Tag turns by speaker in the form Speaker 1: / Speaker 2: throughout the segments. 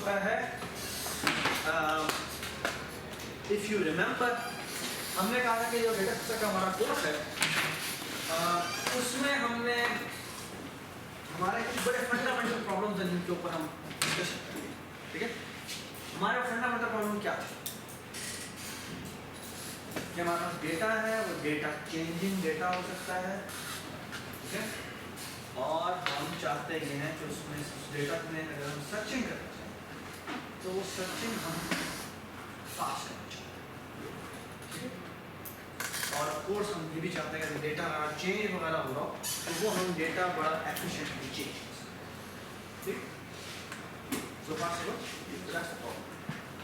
Speaker 1: होता है, if you remember हमने कहा था कि जो डेटा स्ट्रक्चर का हमारा कोर्स है उसमें हमने हमारे कुछ बड़े फंडामेंटल प्रॉब्लम्स हैं जिनके ऊपर हम डिस्कशन करेंगे। ठीक है, हमारा फंडामेंटल प्रॉब्लम क्या था कि हमारे पास डेटा है, वो डेटा चेंजिंग डेटा हो सकता है। ठीक है, और हम चाहते ये हैं कि उसमें उस डेटा में अगर हम सर्चिंग करना चाहें तो वो सर्चिंग हम फास्ट करना चाहते हैं। और ऑफ कोर्स हम ये भी चाहते हैं कि डेटा चेंज वगैरह हो रहा हो तो वो हम डेटा बड़ा एफिशिएंटली चेंज कर सकते हैं। ठीक, so far so good. That's the problem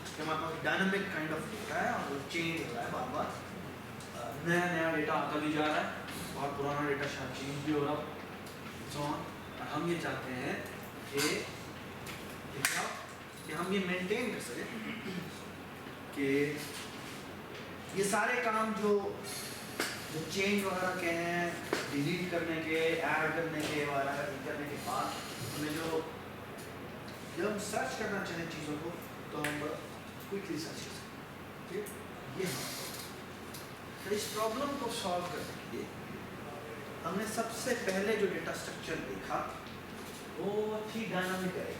Speaker 1: कि हमारे पास डायनामिक काइंड ऑफ डेटा है और वो चेंज हो रहा है बार बार, नया नया डेटा आता भी जा रहा है और पुराना डेटा शायद चेंज भी हो रहा है। सो हम ये चाहते हैं कि हम ये मेंटेन कर सकें कि ये सारे काम जो चेंज वगैरह के हैं, डिलीट करने के, ऐड करने के वगैरह करने के बाद हमें जब हम सर्च करना चाहें चीज़ों को तो हम क्विकली सर्च कर सकते हैं। ठीक, ये तो इस प्रॉब्लम को सॉल्व करने के लिए हमने सबसे पहले जो डेटा स्ट्रक्चर देखा वो थी डायनामिक अरे।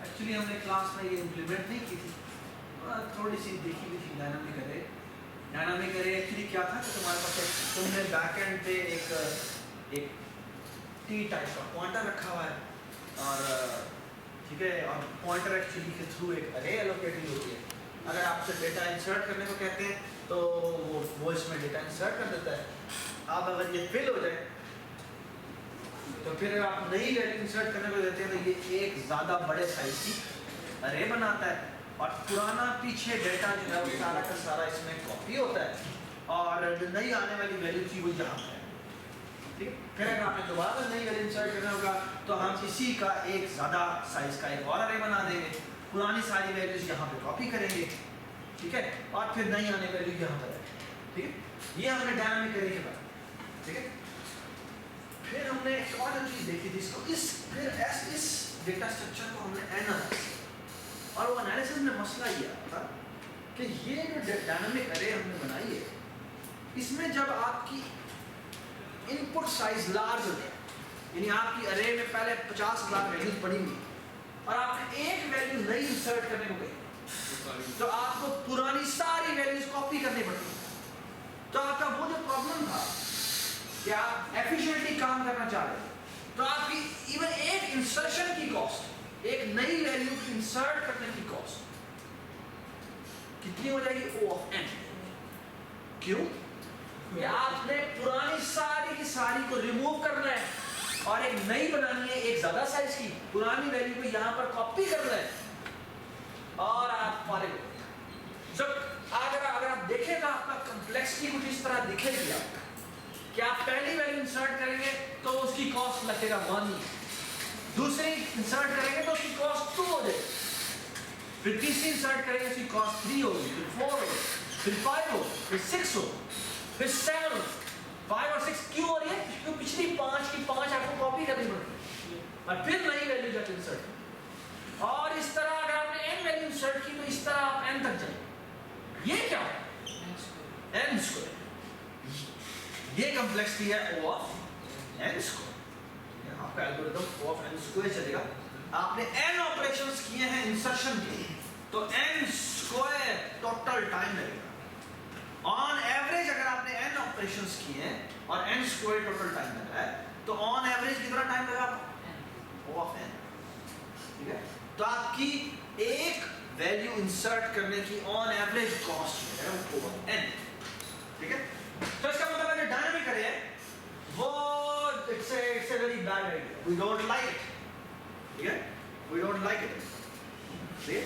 Speaker 1: एक्चुअली हमने क्लास में ये इम्प्लीमेंट नहीं की थी, थोड़ी सी देखी भी थी डायनामिक अरे। डायनामिक अरे एक्चुअली क्या था कि तुम्हारे पास तुमने बैकएंड पे एक टी टाइप का पॉइंटर रखा हुआ है और ठीक है, और पॉइंटर एक्चुअली के थ्रू एक अरे एलोकेटेड होती है। अगर आपसे डेटा इंसर्ट करने को कहते हैं तो वो इसमें डेटा इंसर्ट कर देता है। अब अगर ये फिल हो जाए तो फिर आप नई वैल्यू इंसर्ट करने को देते हैं तो ये एक ज़्यादा बड़े साइज की अरे बनाता है और पुराना पीछे डेटा जो है वो सारा का सारा इसमें कॉपी होता है और जो नई आने वाली वैल्यू थी वो यहाँ पर है। ठीक, फिर अगर आपने दोबारा नई वैल्यू इंसर्ट करना होगा तो हम इसी का एक ज़्यादा साइज का एक और अरे बना देंगे, पुरानी सारी वैल्यूज यहाँ पे कॉपी करेंगे। ठीक है, और फिर नई आने वैल्यू यहाँ पर है। ठीक है, ये हमने डायनामिक अरे के बाद। ठीक है, फिर हमने एक और चीज देखी थी इसको इस डेटा स्ट्रक्चर को हमने एनालाइज और वो एनालिसिस में मसला ये आता कि ये जो डायनामिक अरे हमने बनाई है इसमें जब आपकी इनपुट साइज लार्ज हो जाए, यानी आपकी अरे में पहले 50,000 वैल्यूज पड़ी हुई और आपने एक वैल्यू नई इंसर्ट करने को गई तो आपको पुरानी सारी वैल्यूज कॉपी करनी पड़ती। तो आपका वो जो प्रॉब्लम था कि आप एफिशिएंटली काम करना चाह रहे थे तो आपकी इवन एक इंसर्शन की कॉस्ट, एक नई वैल्यू की इंसर्ट करने की कॉस्ट कितनी हो जाएगी? O of n। क्यों? कि आपने पुरानी सारी की सारी को रिमूव करना है और एक नई बनानी है एक ज्यादा साइज की, पुरानी वैल्यू को यहाँ पर कॉपी करना है और आप फारिग हो गए। जब अगर आप देखें तो आपका कॉम्प्लेक्सिटी कुछ इस तरह दिखेगी आपका कि आप पहली वैल्यू इंसर्ट करेंगे तो उसकी कॉस्ट लगेगा 1, दूसरी इंसर्ट करेंगे तो उसकी कॉस्ट 2 हो जाएगी, फिर तीसरी इंसर्ट करेंगे उसकी कॉस्ट 3 होगी, फिर 4 होगी, फिर 5 हो, फिर 6 हो, फिर 7 हो। 5 और 6 क्यों हो रही है? क्योंकि पिछली 5 की 5 आपको कॉपी करनी पड़ती और फिर नई वैल्यू जाके इंसर्ट। और इस तरह अगर आपने n वैल्यू इंसर्ट की तो इस तरह आप n तक जाएंगे। ये क्या है? n square. ये कॉम्प्लेक्सिटी है O of n स्क्वायर। आपका algorithm O of n square चलेगा। आपने n ऑपरेशंस किए हैं इंसर्शन के तो n स्क्वायर टोटल टाइम लगेगा। ऑन एवरेज अगर आपने n ऑपरेशंस किए हैं और n स्क्वायर टोटल टाइम लगा है तो ऑन एवरेज कितना टाइम लगा? O of n। ठीक है, तो आपकी एक वैल्यू इंसर्ट करने की ऑन एवरेज कॉस्ट है वो O of n। ठीक है, तो इसका मतलब है डायनामिक अरे वो it's a very bad idea, we don't like it. ठीक है, वी डोंट लाइक इट। ठीक है,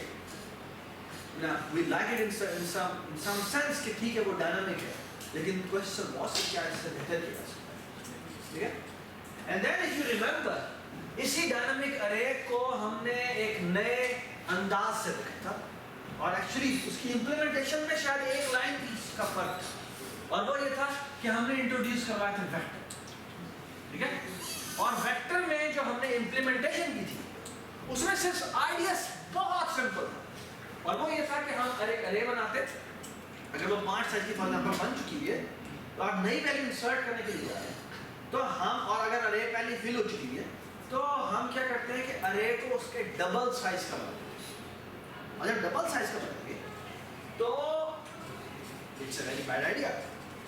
Speaker 1: ना we like it in some sense कि ठीक है वो डायनामिक है, लेकिन क्वेश्चन बहुत से क्या इससे बेहतर किया जा सकता है। ठीक है, and then if you remember इसी डायनामिक अरे को हमने एक नए अंदाज से देखा था और एक्चुअली उसकी इंप्लीमेंटेशन में शायद एक लाइन का फर्क था और वो ये था कि हमने इंट्रोड्यूस करवाया था वेक्टर। ठीक है, और वेक्टर में जो हमने इंप्लीमेंटेशन की थी उसमें सिर्फ आइडिया और वो ये था कि हम अरे बनाते, अगर वो 5 साइज की फॉर एग्जांपल बन चुकी है तो आप नई वैल्यू इंसर्ट करने के लिए जा रहे हैं, तो हम, और अगर अरे पहले फिल हो चुकी है तो हम क्या करते हैं कि अरे को उसके डबल साइज का बनाते हैं। और जब डबल साइज का बनाएंगे तो it's a very bad idea.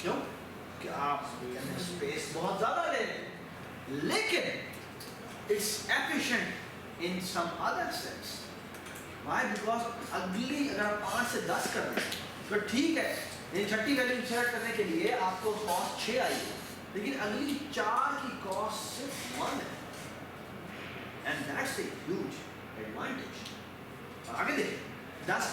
Speaker 1: क्यों? कि आप स्पेस बहुत ज्यादा ले रहे हैं, लेकिन it's efficient in some other sense. Why? Because अगली अगर आप 5 से 10 कर रहे हैं तो ठीक है, इन 30 वैल्यू इंसर्ट करने के लिए आपको कॉस्ट 6 आई है, लेकिन अगली 4 की कॉस्ट सिर्फ 1 है, and that's a huge advantage. आगे देखिए, 10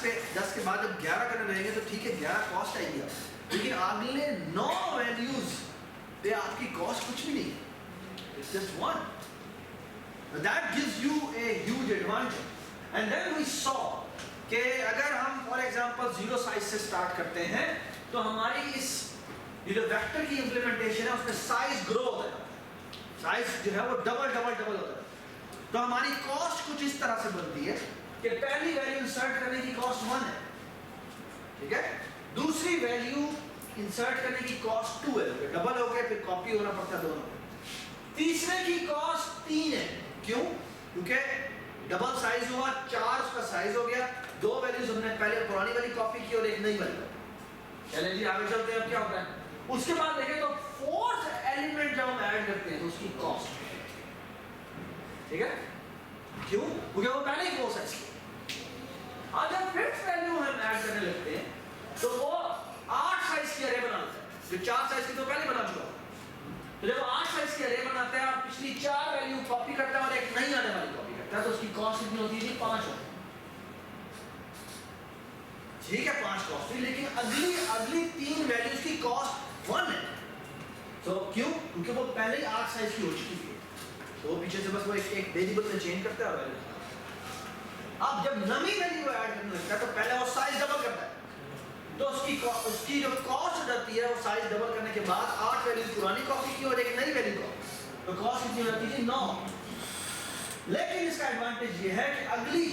Speaker 1: के बाद जब 11 करने रहेंगे तो ठीक है 11 कॉस्ट आएगी आप, लेकिन अगले 9 वैल्यूज पे आपकी कॉस्ट कुछ भी नहीं है, it's just 1। That gives you a huge advantage. And then we saw कि अगर हम फॉर एग्जांपल 0 साइज से स्टार्ट करते हैं तो हमारी इस ये जो वेक्टर की इंप्लीमेंटेशन है उसमें साइज ग्रो होता है, साइज जो है वो डबल होता है। तो हमारी कॉस्ट कुछ इस तरह से बनती है कि पहली वैल्यू इंसर्ट करने की कॉस्ट 1 है, ठीक है, दूसरी वैल्यू इंसर्ट करने की कॉस्ट 2 है, डबल हो गया, फिर कॉपी होना पड़ता है दोनों, तीसरे की कॉस्ट 3 है। क्यों? क्योंकि डबल साइज हुआ, 4 उसका साइज हो गया, 2 वैल्यूज हमने पहले पुरानी वाली कॉपी की और एक नई वाली। चलिए जी आगे चलते हैं, अब क्या होता है। उसके बाद देखें तो फोर्थ एलिमेंट जब हम ऐड करते हैं तो उसकी कॉस्ट, ठीक है, क्यों? क्योंकि वो पहले ही 4 साइज की। और जब फिफ्थ वैल्यू हम ऐड करने लगते हैं तो वो 8 साइज की अरे बनाता है, जो 4 साइज की तो पहले बना चुका। तो जब 8 साइज की अरे बनाता है और पिछली 4 वैल्यू कॉपी करता है और एक नई आने वाली कॉपी करता है, तो उसकी कॉस्ट कितनी होती है? 5 होती है। ठीक है, 5 कॉस्ट थी, लेकिन अगली 3 वैल्यूज की कॉस्ट 1 है। तो क्यों? क्योंकि वो पहले ही 8 साइज की हो चुकी है, तो पीछे से बस वो एक वेरिएबल में चेंज करता है वैल्यू। अब जब नई वैल्यू ऐड करने लगता है तो पहले वो साइज डबल करता है, तो उसकी जो कॉस्ट जाती है वो साइज डबल करने के बाद 8 वैल्यूज पुरानी कॉपी की और एक नई वैल्यू कॉपी, तो कॉस्ट कितनी हो जाती है? 9। लेकिन इसका एडवांटेज ये है कि अगली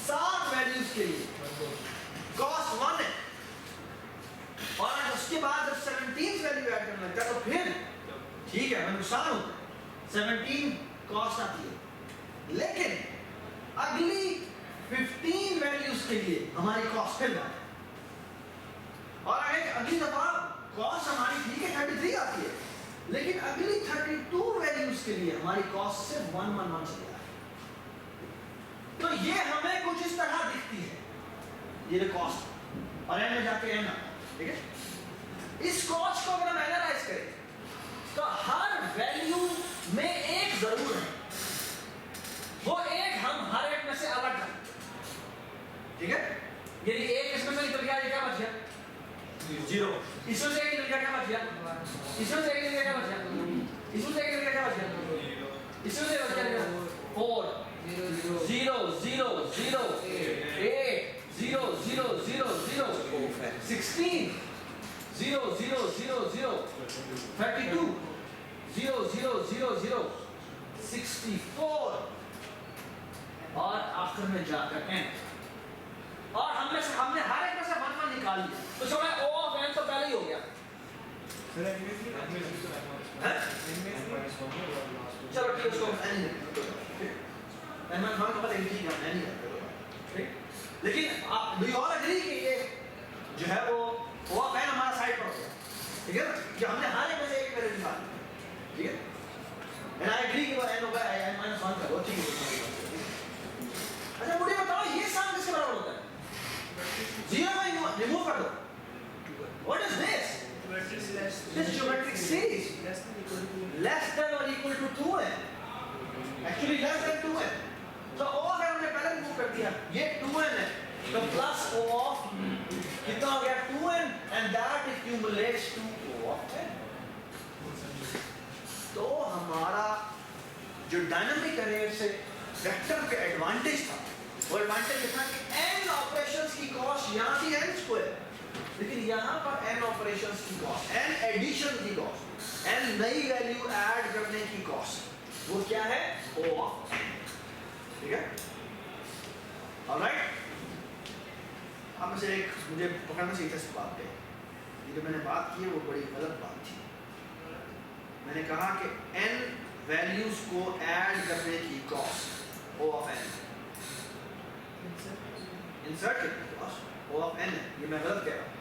Speaker 1: 7 वैल्यूज के लिए कॉस्ट 1 है, और उसके बाद जब 17th वैल्यू ऐड करने लगता है तो फिर ठीक है, नुकसान होता है, 17 कॉस्ट आती है, लेकिन अगली 15 वैल्यूज के लिए हमारी कॉस्ट फिर है, और अगली दफा कॉस्ट हमारी ठीक है 33 आती है, लेकिन अगली 32 वैल्यूज के लिए हमारी कॉस्ट सिर्फ 111 चली आ रही है। तो ये हमें कुछ इस तरह दिखती है, ये कॉस्ट, और एंड में जाके एंड आता है, ठीक है। इस कॉस्ट को अगर हम एनालाइज करें तो हर वैल्यू में एक जरूर है, वो एक हम हर एक में से अलग करते हैं, ठीक है। यदि एक इसमें से निकल गया, ये क्या बच गया? 0। इसमें से एक निकल गया, क्या बच गया? इसमें से एक निकल गया, क्या बच गया? इसमें से एक निकल गया, क्या बच गया? इसमें से बच गया 4 0 0 0 0 8 0 0 0 0 16 0 0 0 0 32 0 0 0 0 64 और आखिर में जाकर n। और हमने हर एक में से 1 1 निकाल लिया, तो समय O of n तो पहले ही हो गया। चलो ठीक है, उसको n मान का पता नहीं है, लेकिन आप डू यू ऑल एग्री कि ये जो है वो O of n हमारा साइड पर हो गया, ठीक है ना, कि हमने हर एक में से एक वैल्यू निकाल, ठीक है। एंड आई एग्री कि वो n होगा n - 1 का, वो ठीक है। अच्छा मुझे बताओ ये सम किसके बराबर होता है? 0 में रिमूव कर दो, what is this? This geometric series less than or equal to 2n, actually less than 2n, तो O of n हमने पहले रिमूव कर दिया, ये 2n है, तो प्लस O of कितना हो गया? 2n, and that accumulates to O of n। तो हमारा जो डायनामिक अरे से वेक्टर का एडवांटेज था, वो एडवांटेज था कि n ऑपरेशंस की कॉस्ट यहाँ थी n स्क्वायर, लेकिन यहाँ पर n ऑपरेशंस की कॉस्ट, n एडिशन की कॉस्ट, n नई वैल्यू ऐड करने की कॉस्ट, वो क्या है? O of n, ठीक है, ऑलराइट। अब में से एक मुझे पकड़ना चाहिए था इस बात पे, ये जो मैंने बात की है वो बड़ी गलत बात थी। मैंने कहा कि n वैल्यूज को ऐड करने की cost O of n, insert करने की कॉस्ट O of n है, ये मैं गलत कह रहा हूँ।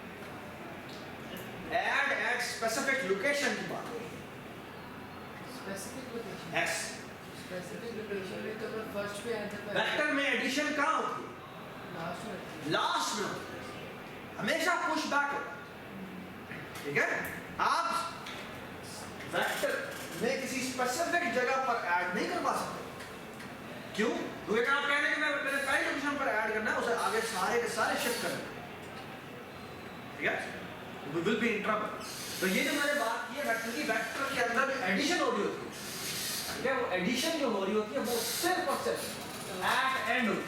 Speaker 1: ऐड एट स्पेसिफिक लोकेशन की बात है,
Speaker 2: specific location
Speaker 1: x
Speaker 2: specific location में तो फर्स्ट पे आता है,
Speaker 1: वेक्टर में एडिशन कहाँ होती है?
Speaker 2: लास्ट में
Speaker 1: लास्ट में होती है, हमेशा पुश बैक होता है, ठीक है? आप वेक्टर में किसी स्पेसिफिक जगह पर ऐड नहीं करवा सकते। क्यों? क्योंकि अगर आप कह रहे हैं कि मैं मेरे पहली लोकेशन पर ऐड करना है, उसे आगे सारे के सारे शिफ्ट करना है, ठीक है? We will be in trouble। तो ये जो मैंने बात की है वेक्टर की, वेक्टर के अंदर एडिशन हो रही होती है, ठीक है? वो एडिशन जो हो रही होती है वो सिर्फ और सिर्फ एट एंड होती है,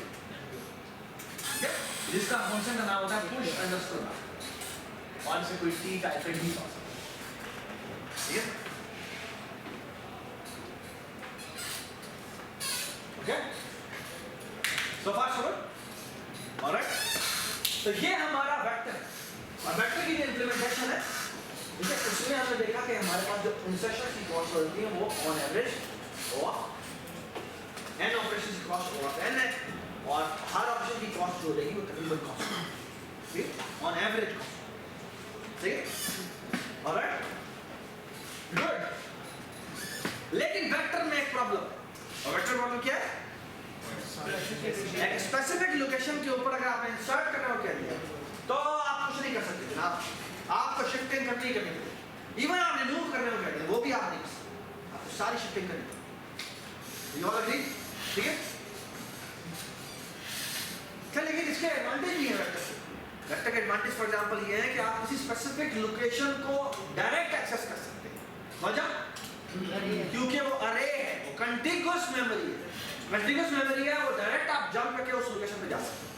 Speaker 1: ठीक है? जिसका फंक्शन का नाम होता है पुश अंडरस्कोर और से कोई टी टाइप का भी हो सकता है, ठीक है? ओके, सो फार सो गुड, ऑलराइट। तो ये हमारा वेक्टर है और वेक्टर की जो इंप्लीमेंटेशन है, ठीक है, उसमें हमने देखा कि हमारे पास जो इंसर्शन की कॉस्ट होती है वो on average of n operation की कॉस्ट O of n है और हर ऑपरेशन की कॉस्ट जो रहेगी वो तकरीबन कॉस्ट है, ठीक है, ऑन एवरेज कॉस्ट, ठीक है, ऑलराइट, गुड। लेकिन वेक्टर में एक प्रॉब्लम है, और वेक्टर प्रॉब्लम क्या है? एक स्पेसिफिक लोकेशन के ऊपर अगर आपने इंसर्ट करना हो क्या दिया तो आप कुछ नहीं कर सकते जनाब, आपको शिफ्टिंग करनी ही करनी पड़ेगी। इवन आप रिमूव करने को कहते हैं वो भी आप नहीं कर सकते, आपको सारी शिफ्टिंग करनी पड़ेगी। You all agree? ठीक है, चल लेकिन इसके एडवांटेज भी है वेक्टर के। वेक्टर का एडवांटेज फॉर एग्जांपल ये है कि आप किसी स्पेसिफिक लोकेशन को डायरेक्ट एक्सेस कर सकते हैं, वजह क्योंकि वो अरे है, वो कंटिगुअस मेमोरी है, कंटिगुअस मेमोरी है, वो डायरेक्ट आप जंप करके उस लोकेशन पे जा सकते हैं,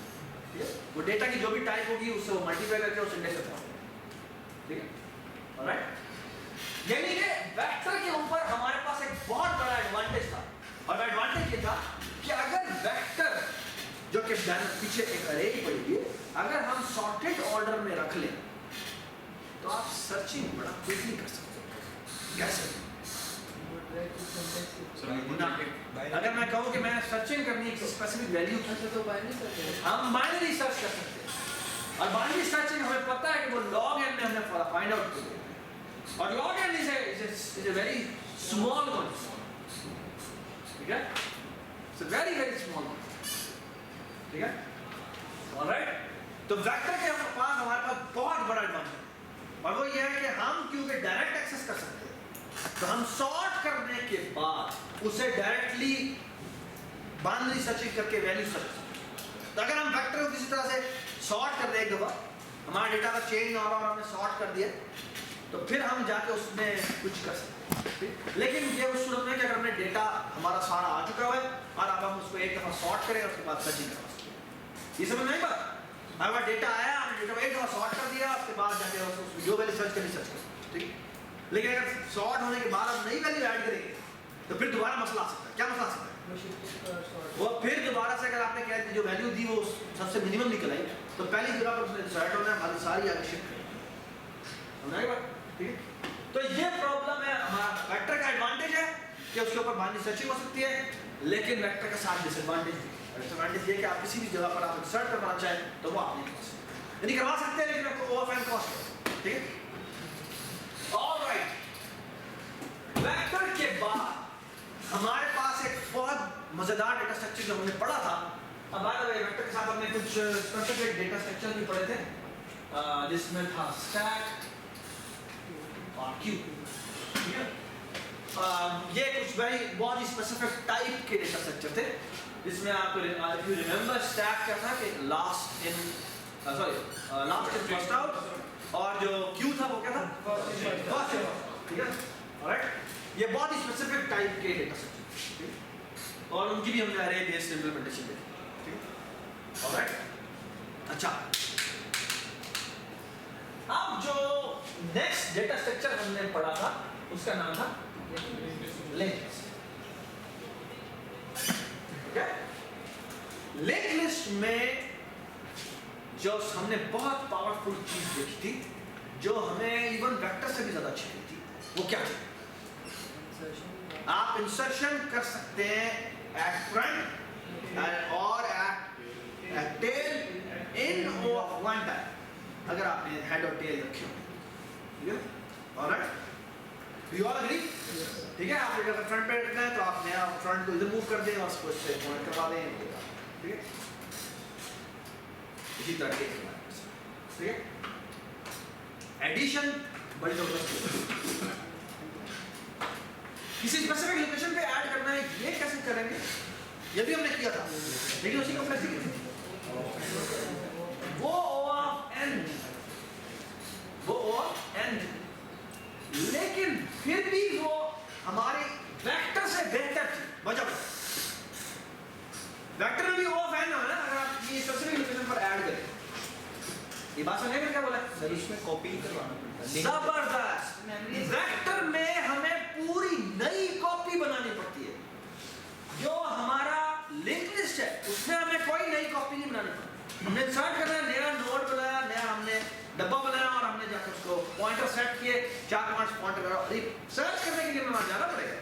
Speaker 1: ठीक है? वो डेटा की जो भी टाइप होगी उससे वो मल्टीप्लाई करके उस इंडेक्स पे पहुंचेगा, ठीक है, ऑलराइट। यानी कि वेक्टर के ऊपर हमारे पास एक बहुत बड़ा एडवांटेज था और एडवांटेज ये था कि अगर वेक्टर जो कि पीछे एक अरे पड़ेगी, अगर हम सॉर्टेड ऑर्डर में रख लें तो आप सर्चिंग बड़ा क्विकली कर सकते हो। कैसे? अगर मैं कहूँ कि मैं सर्चिंग करनी है स्पेसिफिक वैल्यू की,
Speaker 2: तो बाइनरी सर्च है,
Speaker 1: हम बाइनरी सर्च कर सकते हैं और बाइनरी सर्चिंग हमें पता है कि वो log n में हमने फाइंड आउट किया और log n is a very small one, ठीक है, it's a very small one, ठीक है, ऑलराइट। तो वेक्टर के हमारे पास बहुत बड़ा एडवांटेज है और वो ये है कि हम क्योंकि डायरेक्ट एक्सेस कर सकते हैं तो हम सॉर्ट करने के बाद उसे डायरेक्टली बाइनरी सर्चिंग करके वैल्यू सर्च करते हैं। तो अगर हम वेक्टर को किसी तरह से सॉर्ट कर दें एक दफा, हमारा डेटा का चेंज हो रहा और हमने सॉर्ट कर दिया तो फिर हम जाके उसमें कुछ कर सकते हैं। लेकिन ये उस सूरत में कि अगर हमने डेटा हमारा सारा आ चुका है और अब हम उसको एक दफा सॉर्ट करें और उसके बाद सर्चिंग करवा सकते हैं। ये समझ में आई बात? हमारा डेटा आया, हमने डेटा को एक दफा सॉर्ट कर दिया, उसके बाद जाके उसको जो वैल्यू सर्च करनी सर्च कर सकते हैं, ठीक है। लेकिन अगर सॉर्ट होने के बाद हम नई वैल्यू ऐड करेंगे तो फिर दोबारा मसला आ सकता है। क्या मसला आ सकता है? वो फिर दोबारा से अगर आपने कह दी जो वैल्यू दी वो सबसे मिनिमम निकल आई तो पहली जगह पर उसने इंसर्ट होना है, हमारी सारी आगे शिफ्ट करेगी, ठीक है। तो ये प्रॉब्लम है, हमारा वेक्टर का एडवांटेज है कि उसके ऊपर बाइनरी सर्चिंग हो सकती है, लेकिन वेक्टर का साथ डिसएडवांटेज है। डिसएडवांटेज ये कि आप किसी भी जगह पर आप इंसर्ट करना चाहें तो वो आप नहीं कर सकते, नहीं करवा सकते, लेकिन आपको O of n कॉस्ट है, ठीक है। ऑलराइट, वेक्टर के बाद हमारे पास एक बहुत मजेदार डेटा स्ट्रक्चर जो हमने पढ़ा था। अब बात है वेक्टर के साथ हमने कुछ स्पेसिफिक डेटा स्ट्रक्चर भी पढ़े थे जिसमें था स्टैक और क्यू, ठीक है। ये कुछ बहुत ही स्पेसिफिक टाइप के डेटा स्ट्रक्चर थे जिसमें आप इफ यू रिमेंबर स्टैक क्या था कि लास्ट इन फर्स्ट आउट और जो क्यू था वो क्या था फर्स्ट इन, ठीक है, ऑलराइट। ये बहुत ही स्पेसिफिक टाइप के डेटा स्ट्रक्चर और उनकी भी हमने अरे बेस्ड इंप्लीमेंटेशन देखी, ठीक है, ऑलराइट। अच्छा, अब जो नेक्स्ट डेटा स्ट्रक्चर हमने पढ़ा था उसका नाम था लिंक लिस्ट, ठीक है। लिंक लिस्ट में जो हमने बहुत पावरफुल चीज देखी थी, जो हमें इवन वेक्टर से भी ज्यादा अच्छी लगी थी, वो क्या थी? आप इंसर्शन कर सकते हैं एट फ्रंट और at tail in one time, अगर आपने हेड और टेल रखे हो, ठीक है? Alright, you all agree? ठीक है, आप अगर फ्रंट पे रखना है तो आप नया फ्रंट को इधर मूव कर दें और उसको इससे पॉइंट करवा दें, ठीक है? इसी तरह के, ठीक है? एडिशन बड़ी जबरदस्त, किसी स्पेसिफिक लोकेशन पे ऐड करना है, ये कैसे करेंगे? ये भी हमने किया था, लेकिन उसी कॉम्प्लेक्सिटी थी। वो O of n, लेकिन फिर भी वो हमारे वेक्टर से बेहतर थी। वजह वेक्टर में भी O of n है ना, अगर आप ये स्पेसिफिक लोकेशन पर ऐड करें, ये बात समझे क्या बोला?
Speaker 3: सर उसमें कॉपी करवाना पड़ता है।
Speaker 1: जबरदस्त। वेक्टर में हमें पूरी नई कॉपी बनानी पड़ती है। जो हमारा लिंक लिस्ट है उसमें हमें कोई नई कॉपी नहीं बनानी पड़ती। हमने इंसर्ट करना, नया नोड बनाया, नया हमने डब्बा बनाया और हमने जाकर उसको पॉइंटर सेट किए, 4-5 पॉइंटर सर्च करने के लिए हमें जाना पड़ेगा।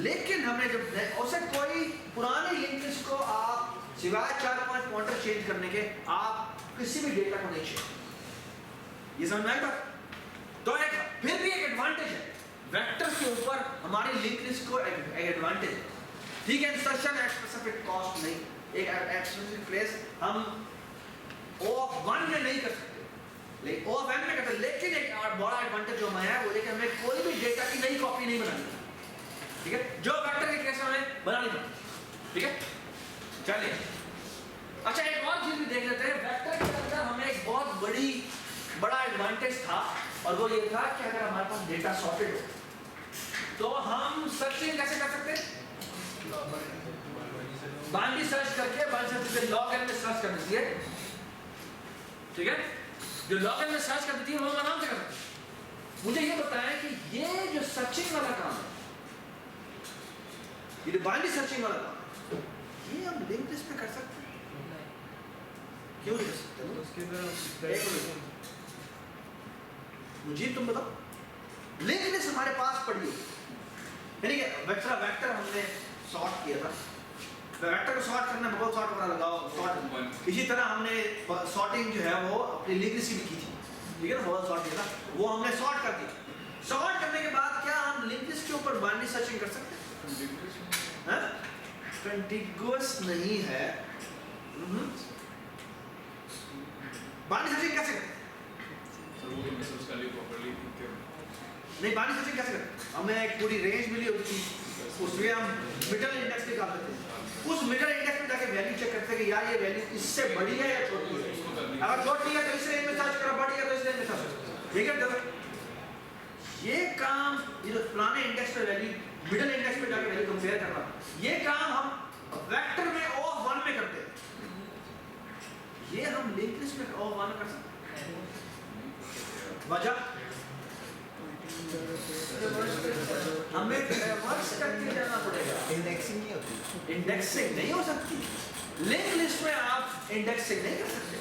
Speaker 1: लेकिन हमने जब उसे कोई पुरानी लिंक लिस्ट को आप सिवाय 4-5 पॉइंटर चेंज करने के आप किसी भी डेटा को नहीं चेंज, ये समझ में आएगा? तो एक फिर भी एक एडवांटेज है वेक्टर के ऊपर, हमारी लिंक लिस्ट को एक एडवांटेज है, ठीक है? इंसर्शन एट स्पेसिफिक कॉस्ट नहीं, एक स्पेसिफिक प्लेस हम O of 1 में नहीं कर सकते, लेकिन O of n में करते। लेकिन एक बड़ा एडवांटेज जो हमें है वो लेकिन हमें कोई भी डेटा की नई कॉपी नहीं बनानी, ठीक है? जो वेक्टर के केस में हमें बनानी पड़ती, ठीक है? चलिए, अच्छा एक और चीज भी देख लेते हैं। वेक्टर के अंदर हमें एक बहुत बड़ा एडवांटेज था, और वो ये था कि अगर हमारे पास डेटा सॉर्टेड हो तो हम सर्चिंग कैसे कर सकते हैं? बाइनरी सर्च करके log n में सर्च कर देती है, ठीक है? जो log n में सर्च कर देती है वो आराम से कर सकते हैं। मुझे ये बताएं कि ये जो सर्चिंग वाला काम है, ये जो बाइनरी सर्चिंग वाला काम है, ये हम लिंक लिस्ट में कर सकते हैं? क्यों नहीं कर सकते?
Speaker 2: उसके
Speaker 1: मुझे तुम बताओ, लिंक लिस्ट हमारे पास पड़ी हो, यानी कि वेक्टर हमने सॉर्ट किया था, वेक्टर को सॉर्ट करना, बहुत सॉर्ट वाला लगाओ सॉर्ट। इसी तरह हमने सॉर्टिंग जो है वो अपनी लिंक लिस्ट भी की थी, ठीक है ना? बहुत सॉर्ट किया था, वो हमने सॉर्ट कर दिया। सॉर्ट करने के बाद क्या हम लिंक लिस्ट के ऊपर बाइनरी सर्चिंग कर सकते हैं? कंटिगुअस नहीं है, बाइनरी सर्चिंग कैसे करते हैं? नहीं, बाइनरी सर्चिंग कैसे करते हैं? हमें एक पूरी रेंज मिली होती थी, उसमें हम मिडल इंडेक्स निकालते थे, उस मिडल इंडेक्स में जाके वैल्यू चेक करते हैं कि यार ये वैल्यू इससे बड़ी है या छोटी है। अगर छोटी है तो इस रेंज में सर्च करो, बड़ी है तो इस रेंज में सर्च, ठीक है? ये काम, ये जो पुराने इंडेक्स पे वैल्यू मिडल इंडेक्स पे जाके वैल्यू कंपेयर करना, ये काम हम वेक्टर में O of 1 में करते हैं। ये हम लिंक लिस्ट में O of 1 में कर सकते हैं। वजह हमें रिवर्स करके जाना पड़ेगा,
Speaker 3: इंडेक्सिंग नहीं होती,
Speaker 1: इंडेक्सिंग नहीं हो सकती। लिंक लिस्ट में आप इंडेक्सिंग नहीं कर सकते,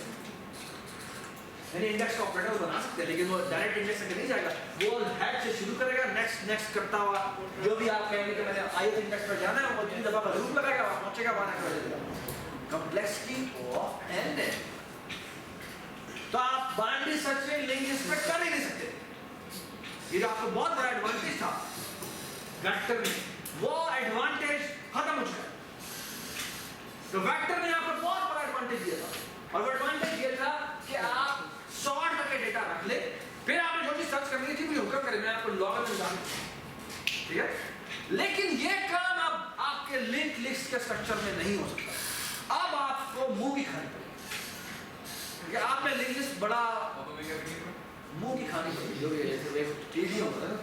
Speaker 1: यानी इंडेक्स ऑपरेटर बना सकते हैं, लेकिन वो डायरेक्ट इंडेक्स से नहीं जाएगा, वो हेड से शुरू करेगा, नेक्स्ट करता हुआ जो भी आप कहेंगे कि मैंने ith इंडेक्स पर जाना है, वो 3 दफा का लूप लगाएगा, वहां पहुंचेगा, वहां कर देगा। कंप्लेक्सिटी ऑफ n है, तो आप बाइनरी सर्च में लिंक लिस्ट में कर ही नहीं सकते। ये जो आपको बहुत बड़ा एडवांटेज था वेक्टर में, वो एडवांटेज खत्म हो चुका है। तो वेक्टर ने आपको बहुत बड़ा एडवांटेज दिया था, और वो एडवांटेज ये था कि आप सॉर्ट करके डेटा रख ले, फिर आपने जो चीज सर्च करनी थी मुझे हुक्म करे, मैं आपको लॉग इन बता दूं, ठीक है? लेकिन ये काम अब आपके लिंक लिस्ट के स्ट्रक्चर में नहीं हो सकता। अब आपको मूवी खानी पड़ेगी, आपने लिंक लिस्ट बड़ा मुंह की खानी पड़ी, जो भी जैसे टीवी होता है ना,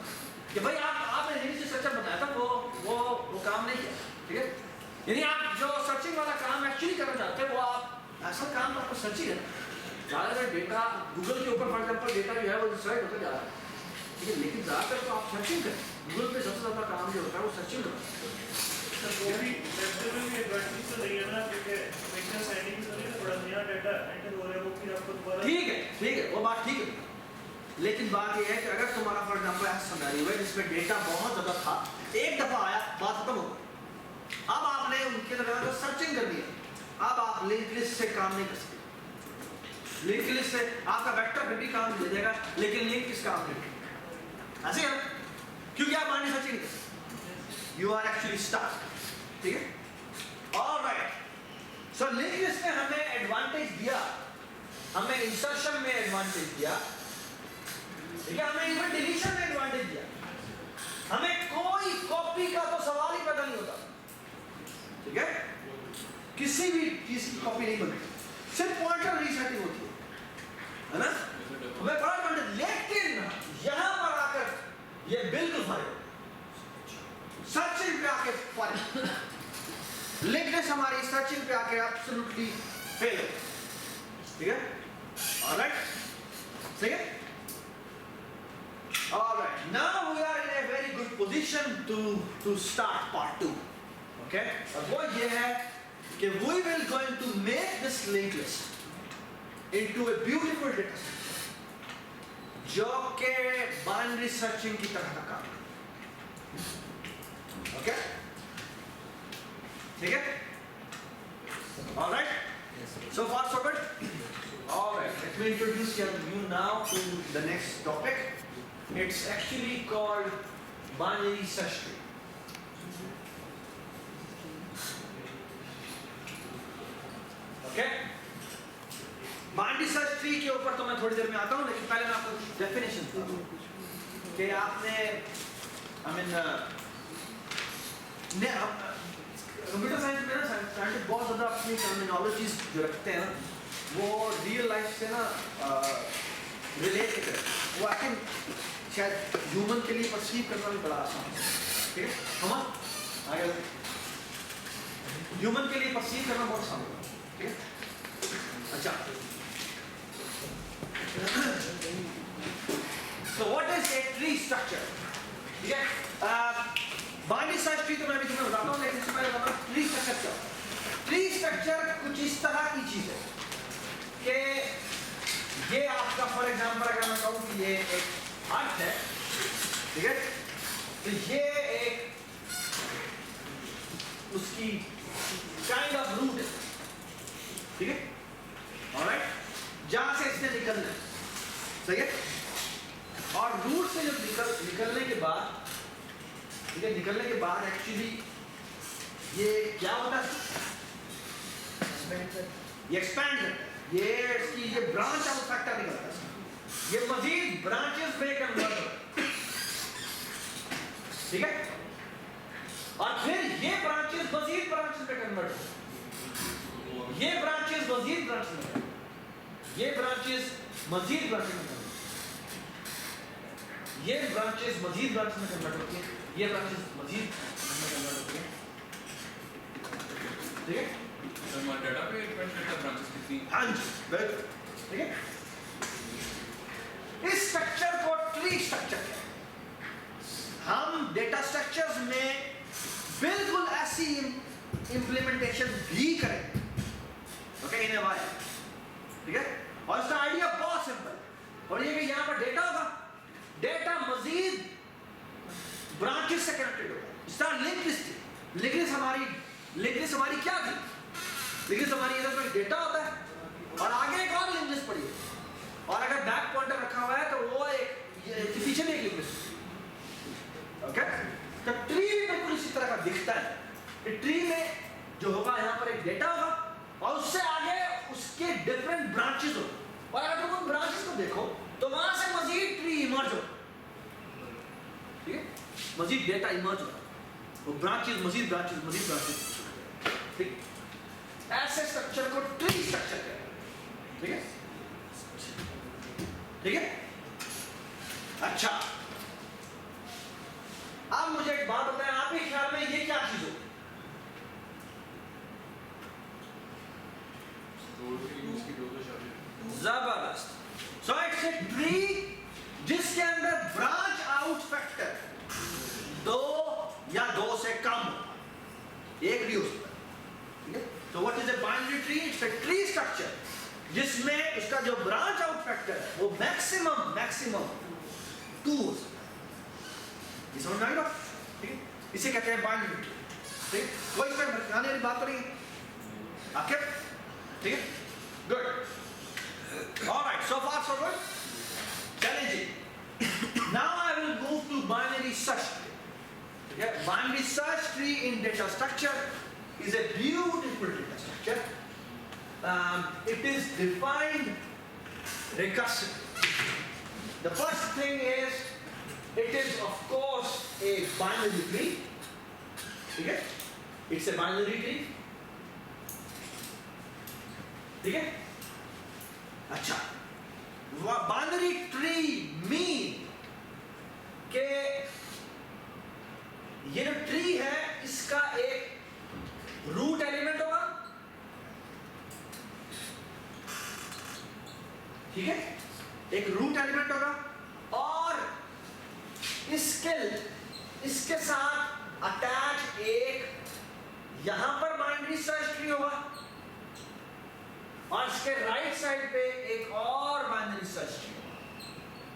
Speaker 1: कि भाई आपने लिंक लिस्ट स्ट्रक्चर बनाया था, वो काम नहीं किया, ठीक है? यानी आप जो सर्चिंग वाला काम एक्चुअली करना चाहते हैं, वो आप ऐसा काम आपको सर्चिंग है, ज़्यादातर डेटा गूगल के ऊपर फॉर एग्जाम्पल डेटा जो है वो डिस्ट्रॉय होता जा रहा है, ठीक है? लेकिन ज़्यादातर तो आप सर्चिंग करें, गूगल पे सबसे ज़्यादा काम जो होता है वो सर्चिंग होता है।
Speaker 4: वो भी वेक्टर में भी एडवांटेज तो नहीं है ना, क्योंकि हमेशा सेटिंग तो नहीं, बड़ा नया डाटा एंटर हो रहा है, वो फिर आपको
Speaker 1: ठीक है, वो बात ठीक है। लेकिन बात ये है कि अगर तुम्हारा फॉर एग्जाम्पल ऐसा सिनेरियो है जिसमें डेटा बहुत ज़्यादा था, एक दफ़ा आया, बात खत्म हो गई। अब आपने उनके दरमियान सर्चिंग कर दिया, अब आप लिंक लिस्ट से काम नहीं कर सकते। लिंक लिस्ट से आपका वेक्टर फिर भी काम दे देगा, लेकिन लिंक किस काम नहीं। ऐसे है ना, क्योंकि आप माइंड सर्चिंग नहीं कर सकते, यू आर एक्चुअली स्टक। ठीक है, ऑलराइट। सो लिंक लिस्ट ने हमें एडवांटेज दिया, हमें इंसर्शन में एडवांटेज दिया, ठीक है, हमें इवन डिलीशन में एडवांटेज दिया। हमें कोई कॉपी का तो सवाल ही पैदा नहीं होता, ठीक है, किसी भी चीज की कॉपी नहीं बनती, सिर्फ पॉइंटर रीसेटिंग होती है ना, हमें बड़ा एडवांटेज। लेकिन यहां पर आकर ये बिल्कुल फर्क, सर्चिंग पे आके फर्क, लिंकनेस हमारी सर्चिंग पे आके एब्सोल्युटली फेल, ठीक है, ऑलराइट, सही है। Alright, now we are in a very good position to start part 2. Okay? अब वो ये है कि we will going to make this linked list into a beautiful data set जो के binary searching की तरह का काम करे. Okay? ठीक है? Alright? So far so good? Alright, let me introduce you now to the next topic. It's actually called binary search tree. Okay? Binary search tree के ऊपर तो मैं थोड़ी देर में आता हूँ, लेकिन पहले मैं आपको डेफिनेशन देता हूँ कि आपने कंप्यूटर साइंस में ना साइंटिस्ट बहुत ज़्यादा अपनी टर्मिनोलॉजीज जो रखते हैं ना, वो रियल लाइफ से ना रिलेट करते हैं। वो आई थिंक शायद ह्यूमन के लिए परसीव करना भी बड़ा आसान है, ठीक है, हम आगे ह्यूमन के लिए परसीव करना बहुत आसान होगा, ठीक है। अच्छा, so what is a tree structure? ठीक है, बाइनरी सर्च ट्री तो मैं अभी तुम्हें बताता हूँ, लेकिन इससे पहले बताता हूँ ट्री स्ट्रक्चर क्या होता है। ट्री स्ट्रक्चर कुछ इस तरह की चीज है कि ये आपका फॉर एग्जाम्पल अगर मैं कहूँ कि ये एक अर्थ है, ठीक है, तो ये एक उसकी काइंड ऑफ रूट है, ठीक है, ऑलराइट, जहां से इसने निकलना है, सही है। और रूट से जब निकलने के बाद, ठीक है, निकलने के बाद एक्चुअली ये क्या होता है, ये एक्सपैंड करता है, ये इसकी ये ब्रांच आउट फैक्टर निकलता है, ये मजीद ब्रांचेस में कन्वर्ट होता है, ठीक है, और फिर ये ब्रांचेस मजीद ब्रांचेस में कन्वर्ट होता है, ये ब्रांचेस मजीद ब्रांचेस में, ये ब्रांचेस मजीद ब्रांचेस में, ये ब्रांचेस मजीद ब्रांचेस में कन्वर्ट होती है, ये ब्रांचेस मजीद में कन्वर्ट होती है, ठीक है।
Speaker 4: डाटा पे डिपेंड करता है ब्रांचेस कितनी।
Speaker 1: हाँ जी, बिल्कुल, ठीक है। इस स्ट्रक्चर को ट्री स्ट्रक्चर कहते हैं। हम डेटा स्ट्रक्चर्स में बिल्कुल ऐसी इंप्लीमेंटेशन भी करेंगे, ओके, इन ए वाइल, ठीक है। और इसका आइडिया बहुत सिंपल, और ये कि यहाँ पर डेटा होगा, डेटा मजीद ब्रांचेस से कनेक्टेड होगा। इसका लिंक लिस्ट हमारी क्या थी, लिंक हमारी इधर पर डेटा होता है और आगे एक और लिंक लिस्ट पड़ी है, और अगर बैक पॉइंटर रखा हुआ है तो वो एक पीछे में एक लिंक लिस्ट, ओके। तो ट्री भी बिल्कुल इसी तरह का दिखता है। ट्री में जो होगा यहाँ पर एक डेटा होगा और उससे आगे उसके डिफरेंट ब्रांचेस होंगे, और अगर तुम उन ब्रांचेस को देखो तो वहां से मजीद ट्री इमर्ज हो, ठीक है, मजीद डेटा इमर्ज होगा, वो ब्रांचेस मजीद ब्रांचेस, ठीक। ऐसे स्ट्रक्चर को ट्री स्ट्रक्चर कहते हैं, ठीक है, ठीक है। अच्छा, अब मुझे एक बात बताएं, आपके ख्याल में ये क्या चीज होगी? जबरदस्त। सो इट्स ए ट्री जिसके अंदर ब्रांच आउट फैक्टर 2 या 2 से कम होगा, एक भी हो सकता है, ठीक है। So what is a binary tree? It's a tree structure जिसमें उसका जो ब्रांच आउट फैक्टर है वो मैक्सिमम 2 हो सकता है। ये समझ में आएगा? ठीक है, इसे कहते हैं बाइनरी ट्री। ठीक, कोई इसमें भटकाने वाली बात तो नहीं है आपके? ठीक है, good, alright, so far so good, challenging. Now I will move to binary search tree. ठीक है, binary search tree in data structure is a beautiful data structure. It is defined recursively. The first thing is, it is of course a binary tree. Okay? It's a binary tree. ठीक है? अच्छा, binary tree mean के ये जो tree है इसका एक root element होगा, ठीक है, एक रूट एलिमेंट होगा, और इसके साथ अटैच एक यहां पर बाइनरी सर्च ट्री होगा, और इसके राइट साइड पे एक और बाइनरी सर्च ट्री होगा।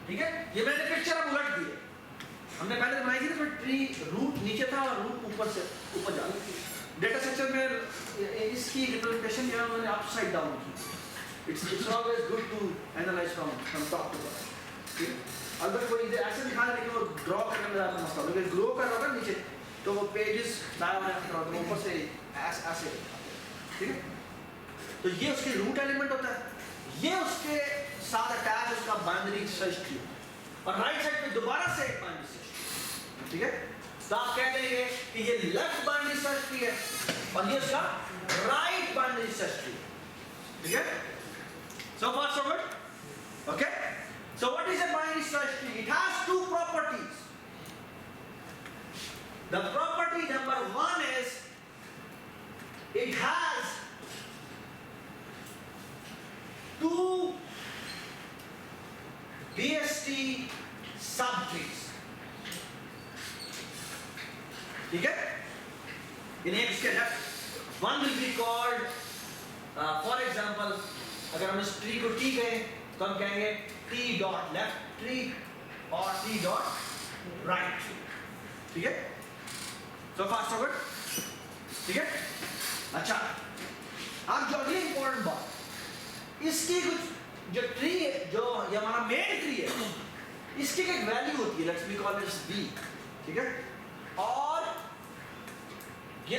Speaker 1: ठीक है, ये मैंने पिक्चर अब उलट दी है। हमने पहले बनाई थी तो ट्री रूट नीचे था और रूट ऊपर से ऊपर जा रही थी। डेटा स्ट्रक्चर में इसकी रिप्रेजेंटेशन जो है मैंने अपसाइड डाउन की। It's always good to analyse from top to bottom. ठीक है, अगर कोई इधर ऐसे दिखा रहा है लेकिन वो ड्रॉ करने में ज़्यादा मसला होगा, ग्रो कर रहा होगा नीचे तो वो पेजेस दाया होगा ऊपर से ऐसे। ठीक है, तो ये उसके रूट एलिमेंट होता है, ये उसके साथ अटैच उसका बाइनरी सर्च ट्री, और राइट साइड पे दोबारा से एक बाइनरी सर्च ट्री। ठीक है, तो आप कह देंगे कि ये लेफ्ट बाइनरी सर्च ट्री है और ये उसका राइट बाइनरी सर्च ट्री। ठीक है, so far so good? Okay, so what is a binary search tree? It has two properties. The property number 1 is it has 2 BST subtrees. ठीक है, इन्हें इसके left one will be called, for example अगर हम इस tree को T कहें तो हम कहेंगे टी डॉट लेफ्ट ट्री और टी डॉट राइट ट्री। ठीक है, सो फास्ट फॉरवर्ड। ठीक है, अच्छा, अब जो अगली इंपॉर्टेंट बात, इसकी कुछ जो ट्री है, जो ये हमारा मेन ट्री है, इसकी एक वैल्यू होती है, let's we call it B. ठीक है, और ये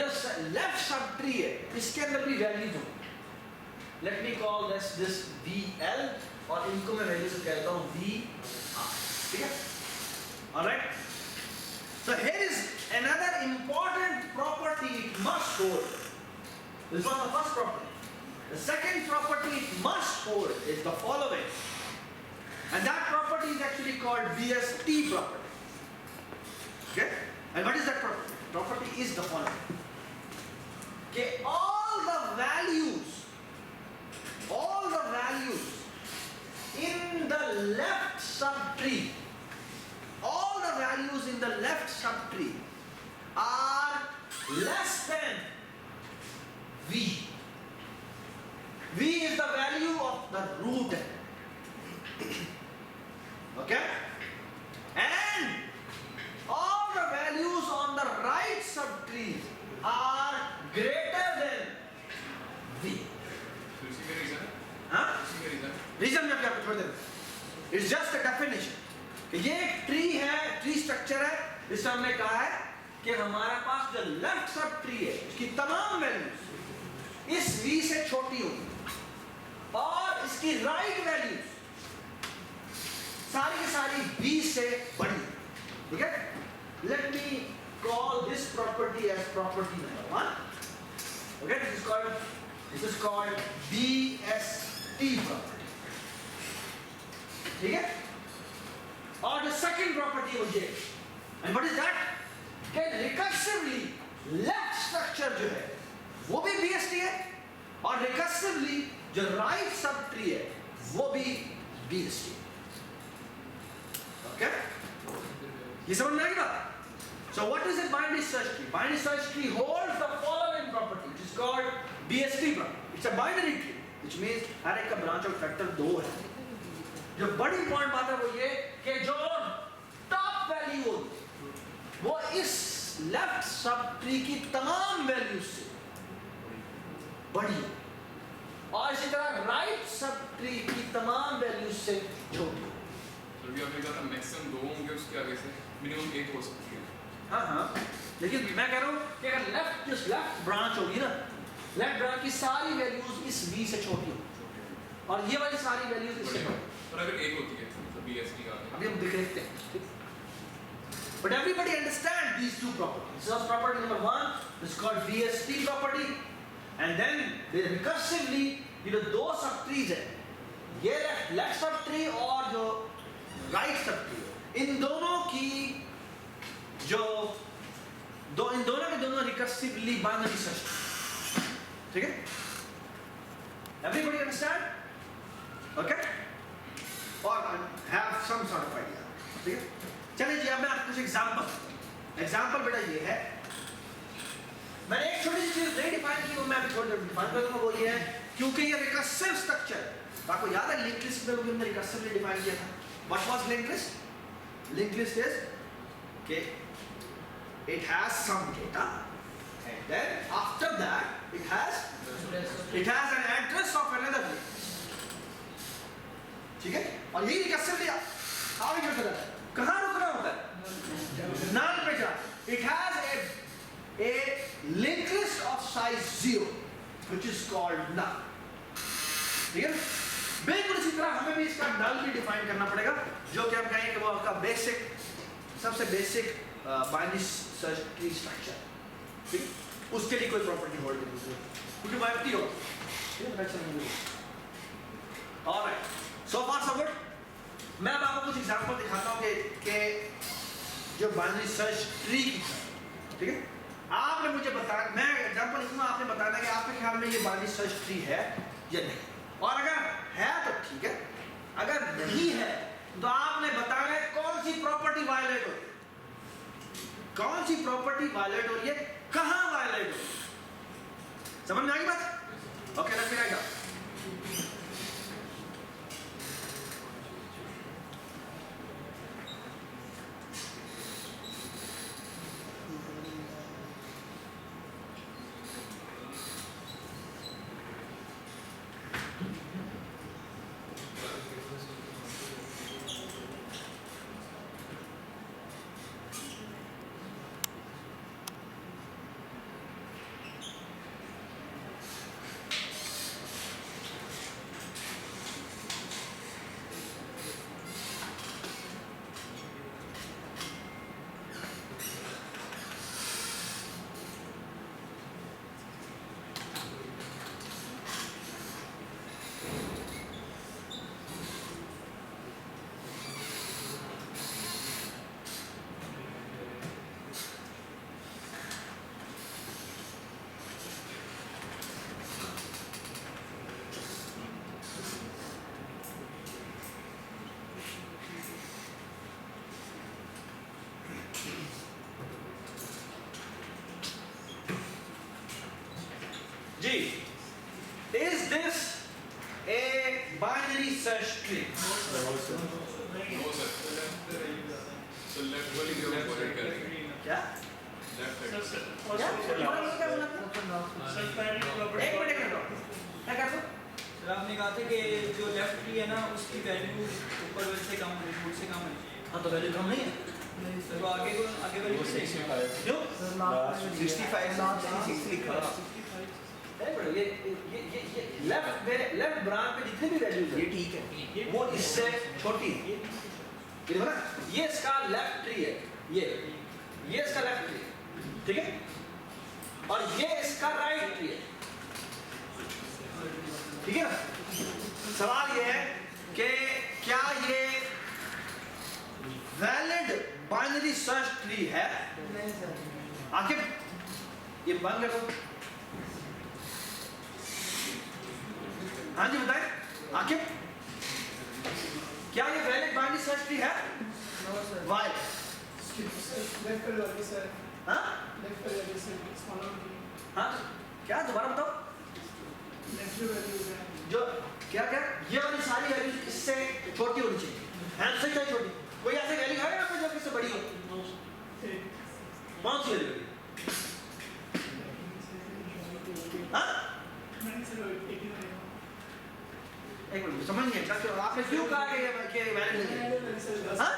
Speaker 1: लेफ्ट सब ट्री है, इसके अंदर भी वैल्यूज होंगी। Late me call this VL, और इनको मैं वैल्यू से कहता हूं VR। ठीक है, alright, so here is another important property it must hold. This was the first property. The second property it must hold is the following, and that property is actually called BST property. Okay, and what is that property? Property is the following: okay, all the values in the left subtree, all the values in the left subtree are less than V. V is the value of the root. Okay? And all the values on the right subtree are greater than V.
Speaker 4: तो इसी का reason है?
Speaker 1: हाँ?
Speaker 4: इसी का reason?
Speaker 1: Reason में आपको छोड़ देना। It's just a definition. कि ये एक ट्री है, ट्री स्ट्रक्चर है, जिसमें हमने कहा है कि हमारे पास जो लेफ्ट सब ट्री है उसकी तमाम वैल्यूज इस V से छोटी होगी, और इसकी राइट वैल्यूज सारी की सारी B से बड़ी। ठीक है, let me call this property as property number 1। Okay, this is called BST property. ठीक है, और जो सेकंड प्रॉपर्टी है वो ये, एंड व्हाट इज दैट, कि रिकर्सिवली लेफ्ट स्ट्रक्चर जो है वो भी BST है, और रिकर्सिवली जो राइट सब ट्री है वो भी BST। ओके, ये समझ में आएगा? So what is a binary search tree? Binary search tree holds the following property, which is called BST property. It's a binary tree. which means हर एक का ब्रांच ऑफ फैक्टर 2 है। जो बड़ी इंपॉर्टेंट बात है वो ये कि जो टॉप वैल्यू वो इस लेफ्ट सब ट्री की तमाम वैल्यूज से बड़ी है और इसी तरह राइट सब ट्री की तमाम वैल्यूज से छोटी है।
Speaker 4: तो भी आपने कहा था मैक्सिमम 2 होंगे, उसके आगे से मिनिमम 1 हो सकती है।
Speaker 1: हाँ, लेकिन मैं कह रहा हूँ कि अगर लेफ्ट ब्रांच होगी ना, लेफ्ट ब्रांच की सारी वैल्यूज इस v से छोटी होगी और ये वाली सारी वैल्यूज इससे बड़ी।
Speaker 4: पर अगर 1 होती है तो BST का
Speaker 1: अभी हम देखते हैं। But everybody understand these two properties. So property number 1 is called VST property, and then they recursively, दो सब ट्रीज है, ये लेफ्ट सब ट्री और जो राइट सब ट्री, इन दोनों की इन दोनों के दोनों रिकर्सिवली बाइनरी सर्च, ठीक है? Everybody understand? Okay? Or have some sort of idea, ठीक है? चलिए जी, अब मैं आपको कुछ एग्जाम्पल बेटा ये है, मैंने एक छोटी सी चीज नहीं डिफाइन की, वो मैं अभी थोड़ी देर डिफाइन कर दूंगा। वो ये है क्योंकि ये रिकर्सिव स्ट्रक्चर, आपको याद है लिंक लिस्ट में हमने रिकर्सिवली डिफाइन किया था। What was link list? Link list is के it has some data and then after that it has an address of another list, ठीक है? और यही रिकर्सिवली आगे चलता रहता है। कहाँ रुकना होता है? नल पे जा। It has a linked list of size 0 which is called null, ठीक है? बिल्कुल इसी तरह हमें भी इसका null भी डिफाइन करना पड़ेगा, जो कि हम कहेंगे कि वो आपका बेसिक, सबसे basic binary search tree structure, ठीक? उसके लिए कोई प्रॉपर्टी होल्ड नहीं होगी क्योंकि वो एम्प्टी होगा, ठीक है? Alright, so far so good. मैं अब आपको कुछ एग्जांपल दिखाता हूँ कि जो बाइनरी सर्च ट्री की, ठीक है? आपने मुझे बताया, मैं एग्जांपल लिखूंगा, आपने बताना कि आपके ख्याल में ये बाइनरी सर्च ट्री है या नहीं, और अगर है तो ठीक है, अगर नहीं है तो आपने बताना है कौन सी प्रॉपर्टी वायलेट हो रही है, कौन सी प्रॉपर्टी वायलेट हो रही है, कहां वायलेट हो रही है। समझ में आई बात? Okay, let me write down. जी, is this a binary search tree?
Speaker 4: No sir. तो लेफ्ट वाली जो है वो कर देंगे।
Speaker 1: क्या?
Speaker 4: लेफ्ट
Speaker 1: क्या?
Speaker 4: साइड।
Speaker 1: क्या बोला आपने? एक मिनट क्या कर दो?
Speaker 3: सर आपने कहा था कि जो लेफ्ट ट्री है ना उसकी वैल्यू ऊपर वाले से कम है, रूट से कम है।
Speaker 1: हाँ, तो वैल्यू कम नहीं है,
Speaker 3: तो आगे वाली
Speaker 2: वो
Speaker 3: 65
Speaker 1: क्यों?
Speaker 3: 65 66 लिखा है।
Speaker 1: ये लेफ्ट ब्रांच पे जितनी भी वैल्यूज
Speaker 3: ये ठीक है,
Speaker 1: वो इससे छोटी है, ये देखो ना, ये इसका लेफ्ट ट्री है, ये इसका लेफ्ट ट्री है, ठीक है? और ये इसका राइट ट्री है, ठीक है ना? सवाल ये है कि क्या ये वैलिड बाइनरी सर्च ट्री है?
Speaker 2: नहीं सर,
Speaker 1: आखिर ये बंद कर दो। हाँ जी बताएं, आखिर क्या ये वैलिड बाइनरी सर्च ट्री है?
Speaker 2: No sir.
Speaker 1: वाई?
Speaker 2: लेफ्ट पे लगे सर,
Speaker 1: हाँ
Speaker 2: लेफ्ट पे लगे सर, स्मॉलर
Speaker 1: हाँ, क्या दोबारा बताओ?
Speaker 2: लेफ्ट पे वैल्यूज है
Speaker 1: जो क्या क्या ये वाली सारी वैल्यूज इससे छोटी होनी चाहिए, है सही सही छोटी। कोई ऐसे वैल्यू है आपको जो इससे बड़ी हो? कौन सी वैल्यू? हाँ एक मिनट समझ नहीं आया क्या आपने क्यों कहा कि वैलिड है? हाँ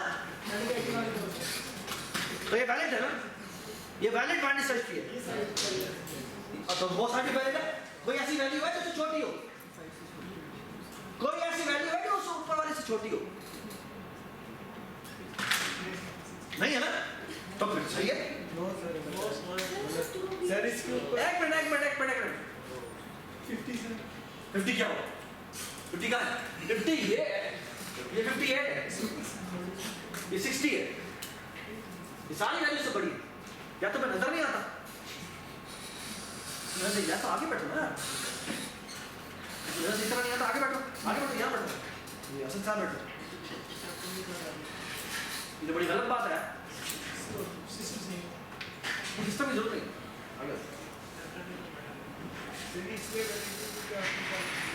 Speaker 1: तो ये वैलिड है ना, ये वैलिड बाइनरी सर्च ट्री है। तो बहुत सारी वैलिड है, कोई ऐसी वैल्यू है जो छोटी हो, कोई ऐसी वैल्यू है जो उस ऊपर वाले से छोटी हो? नहीं है ना, तो फिर सही है।
Speaker 3: सर इसके ऊपर
Speaker 1: एक मिनट 50 क्या हो? 50 का है? 50 ये है, ये 58 है, ये 60 है, ये सारी वैल्यू से बड़ी है। या तो मैं नजर नहीं आता, या तो आगे बैठो ना, इस तरह नहीं आता, आगे बैठो यहाँ बैठो, ये असल साथ बैठो। ये तो बड़ी गलत बात है, सिस्टम की जरूरत नहीं। आगे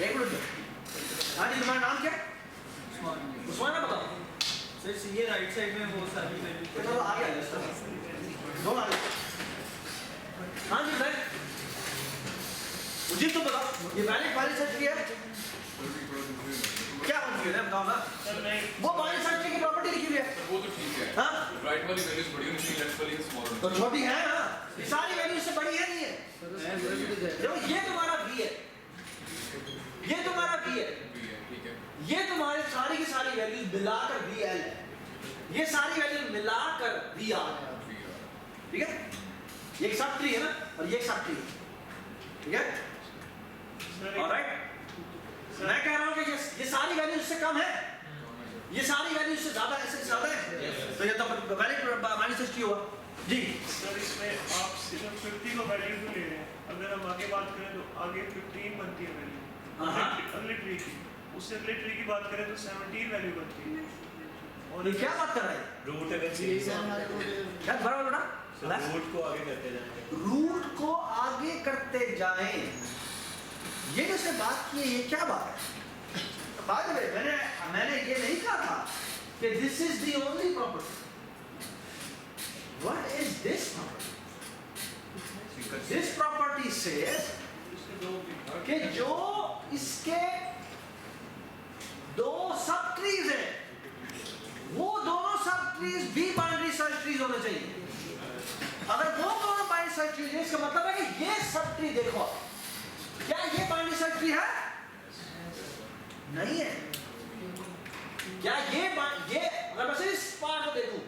Speaker 1: एक मिनट, हाँ जी तुम्हारा नाम क्या है? उस्मान ना बताओ।
Speaker 3: सर ये राइट साइड में बहुत सारी वैल्यू
Speaker 1: चलो आगे आ जाओ, दोनों आगे। हाँ जी सर, मुझे तो बताओ ये वैलिड बाइनरी सर्च ट्री है? क्या कंफ्यूजन है बताओ ना। वो बाइनरी सर्च ट्री की प्रॉपर्टी लिखी हुई है।
Speaker 4: वो तो ठीक है,
Speaker 1: हाँ
Speaker 4: राइट वाली वैल्यूज बड़ी होनी चाहिए, लेफ्ट वाली स्मॉल होनी
Speaker 1: तो छोटी है ना, ये सारी वैल्यू से बड़ी है नहीं है? देखो ये तुम्हारा v है, ये तुम्हारा v है,
Speaker 4: चाहिए। ठीक है,
Speaker 1: ये तुम्हारे सारी की सारी वैल्यूज मिलाकर vl है, ये सारी वैल्यूज मिलाकर vr है। ठीक है, ये एक सब ट्री है ना और ये एक सब ट्री है। ठीक है, ऑलराइट। मैं कह रहा हूं कि ये सारी वैल्यूज इससे कम है, ये सारी वैल्यूज से ज्यादा है, इससे ज्यादा है, तो ये तो वैलिड बाइनरी सर्च ट्री हुआ जी।
Speaker 5: सर इसमें आप सिर्फ 50 को वैल्यू तो ले रहे हैं, अगर हम आगे बात करें तो आगे 15 बनती है वैल्यू अगले ट्री की, उससे अगले ट्री की बात करें तो 17 वैल्यू बनती है।
Speaker 1: और ये क्या बात कर रहा है?
Speaker 6: रूट अगर चेंज
Speaker 1: क्या बराबर बेटा,
Speaker 6: रूट को आगे करते जाएंगे,
Speaker 1: रूट को आगे करते जाएं, ये जो से बात की है ये क्या बात है? बाद में मैंने ये नहीं कहा था कि this is the only property. What is this property? This property says कि जो इसके दो सब ट्रीज हैं वो दोनों सब ट्रीज भी बाइनरी सर्च ट्रीज होने चाहिए। अगर वो दोनों बाइनरी सर्च ट्रीज है इसका मतलब है कि ये सब ट्री देखो, क्या ये बाइनरी सर्च ट्री है? नहीं है। क्या ये अगर मैं सिर्फ इस पार्ट को देखूं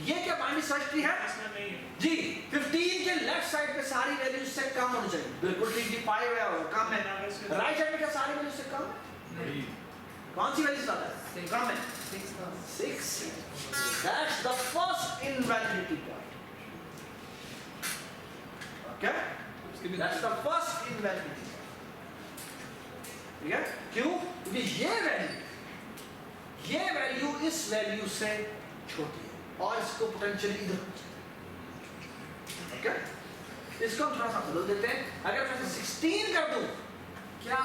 Speaker 1: ये क्या बाइनरी सर्च ट्री है?
Speaker 5: इसमें नहीं है
Speaker 1: जी 15 के लेफ्ट साइड पे सारी वैल्यूज से कम होनी चाहिए, बिल्कुल ठीक 5 है और कम है। राइट साइड पे क्या सारी वैल्यूज से कम है? कौन सी वैल्यू ज्यादा है? कम है 6। That's the first invalidity point. Okay, that's the first invalidity. ठीक है, क्यों? क्योंकि ये वैल्यू इस वैल्यू से छोटी है और इसको पोटेंशियली इधर, ओके, इसको हम थोड़ा सा बदल देते हैं। अगर मैं 16 कर दूं, क्या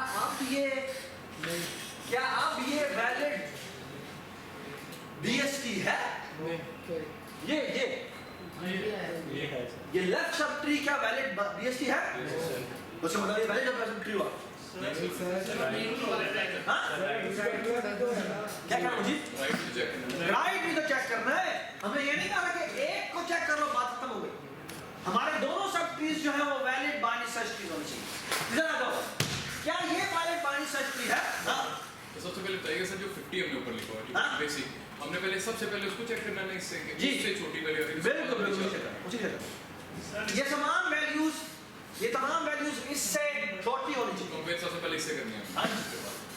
Speaker 1: अब ये वैलिड BST है? ये
Speaker 6: ये है सर,
Speaker 1: ये लेफ्ट सब ट्री क्या वैलिड BST है? उससे मतलब ये वैलिड सब ट्री हुआ। हाँ? क्या करना मुझे?
Speaker 4: Right to check.
Speaker 1: राइट भी तो चेक करना है, हमें ये नहीं कहा कि एक को चेक कर लो बात खत्म हो गई। हमारे दोनों सब ट्रीज जो है वो वैलिड बाइनरी सर्च ट्री होनी चाहिए। इधर आ जाओ, क्या ये वैलिड बाइनरी सर्च ट्री है? हाँ।
Speaker 4: तो सबसे पहले बताइए सर, जो 50 हमने ऊपर लिखा हुआ
Speaker 1: हाँ?
Speaker 4: है बेसिक, हमने पहले सबसे पहले उसको चेक करना है इससे कि
Speaker 1: जी।
Speaker 4: उससे छोटी वैल्यू है।
Speaker 1: बिल्कुल उसी तरह ये तमाम वैल्यूज इससे छोटी होनी
Speaker 4: तो
Speaker 1: चाहिए।
Speaker 4: फिर सबसे पहले इससे करनी है।
Speaker 1: हाँ जी।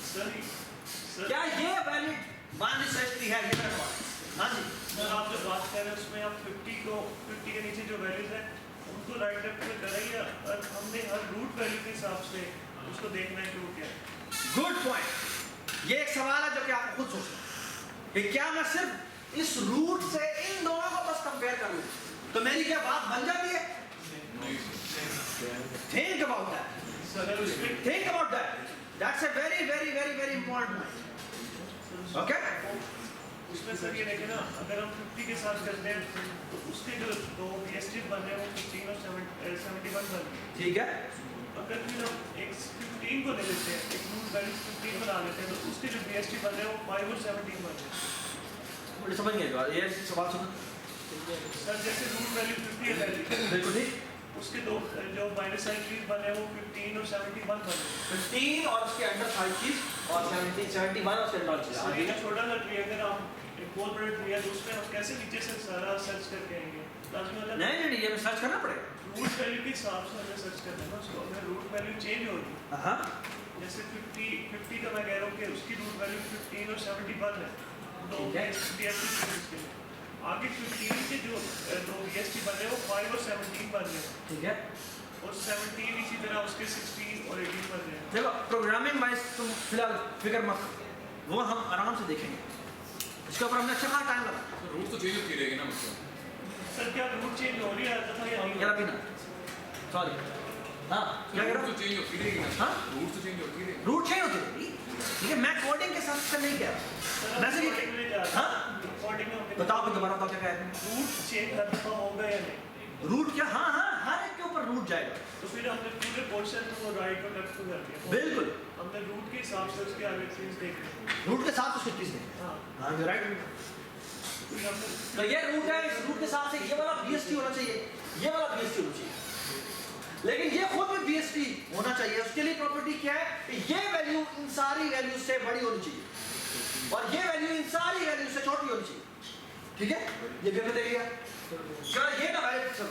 Speaker 5: सर
Speaker 1: क्या ये वैलिड बाइनरी सर्च ट्री है? ये मेरा सवाल। हाँ जी।
Speaker 5: सर आप जो बात कर रहे हैं उसमें आप 50 के नीचे जो वैल्यूज है उनको राइट लेफ्ट में कराइए, और हमने हर रूट वैल्यू के हिसाब से उसको देखना है कि वो क्या है।
Speaker 1: Good point. ये एक सवाल है जो कि आप खुद सोचो कि क्या मैं सिर्फ इस रूट से इन दोनों को बस कंपेयर करूं तो मेरी क्या बात बन जाती है? थिंक अबाउट दैट,
Speaker 5: सर उसमें
Speaker 1: think about that. That's a very very very very important point. Okay,
Speaker 5: उसमें सर ये देखें ना, अगर हम 50 के साथ करते हैं तो उसके जो दो BST बन रहे हैं वो 15 और 71 बन रहे हैं।
Speaker 1: ठीक है।
Speaker 5: अगर फिर हम एक 15 को ले लेते हैं, एक रूट वैल्यू 15 बना लेते हैं, तो उसके जो BST बन रहे हैं वो 5 और 17 बन रहे हैं।
Speaker 1: मुझे समझ गया ये सवाल सुनो।
Speaker 5: सर जैसे रूट वैल्यू 50 है पहले,
Speaker 1: बिल्कुल ठीक।
Speaker 5: उसके दो जो माइनस साइन चीज बने हैं वो 15 और 71 बन रहे हैं।
Speaker 1: 15 और उसके अंदर सारी चीज और 71 और उसके अंदर चीज।
Speaker 5: सर ये छोटा सा ट्री अगर हम एक बहुत बड़ा ट्री है तो उसमें हम कैसे नीचे से सारा सर्च करके आएंगे? लाजमी होता है
Speaker 1: नहीं ये सर्च करना पड़ेगा।
Speaker 5: रूट वैल्यू के हिसाब से हमें सर्च करना है ना उसको। अगर रूट वैल्यू चेंज होगी,
Speaker 1: हाँ
Speaker 5: जैसे 50 का मैं कह रहा हूँ कि उसकी रूट वैल्यू 15 और 71 है, तो
Speaker 1: ठीक है।
Speaker 5: BST उसके लिए आगे 15 के जो दो BST बन रहे हैं वो 5 और 17 बन रहे हैं,
Speaker 1: ठीक है।
Speaker 5: और 17 इसी तरह उसके 16 और 18 बन रहे हैं।
Speaker 1: देखो प्रोग्रामिंग वाइज तुम फिलहाल फिक्र मत करो, वो हम आराम से देखेंगे। इसके ऊपर हमने अच्छा खासा टाइम लगा।
Speaker 4: तो रूट तो चेंज होती रहेगी ना मतलब।
Speaker 5: सर क्या रूट चेंज हो रही है तथा या नहीं?
Speaker 1: यार अभी ना सॉरी, हाँ क्या कह रहा
Speaker 4: रूट
Speaker 1: हूँ?
Speaker 4: तो चेंज होती रहेगी ना।
Speaker 1: हाँ?
Speaker 4: रूट तो चेंज होती रहेगी।
Speaker 1: रूट चेंज होती रहेगी, ठीक है। मैं कोडिंग के साथ से नहीं कह रहा, मैं सिर्फ
Speaker 5: रिकॉर्डिंग में जा रहा
Speaker 1: हाँ?
Speaker 5: हूँ। रिकॉर्डिंग में हमने
Speaker 1: बताओ फिर दोबारा बताओ क्या कह रहे हैं।
Speaker 5: रूट चेंज हर दफा होगा या नहीं?
Speaker 1: रूट क्या? हाँ हाँ हर एक के ऊपर रूट जाएगा।
Speaker 5: तो फिर हमने पूरे पोर्शन को राइट और लेफ्ट को कर दिया।
Speaker 1: बिल्कुल
Speaker 5: हमने रूट के हिसाब से उसके आगे चीज देख ली।
Speaker 1: रूट के साथ उसकी चीज है।
Speaker 5: हाँ,
Speaker 1: हाँ यू राइट।
Speaker 5: फिर हमने
Speaker 1: तो ये रूट है, इस रूट के साथ से ये वाला BST होना चाहिए, ये वाला BST होना चाहिए, लेकिन ये खुद भी BST होना चाहिए। उसके लिए प्रॉपर्टी क्या है कि ये वैल्यू इन सारी वैल्यू से बड़ी होनी चाहिए और ये वैल्यू इन सारी वैल्यू से छोटी होनी चाहिए, ठीक है। ये भी हमने देख लिया, क्या ये ना वैल्यू सब,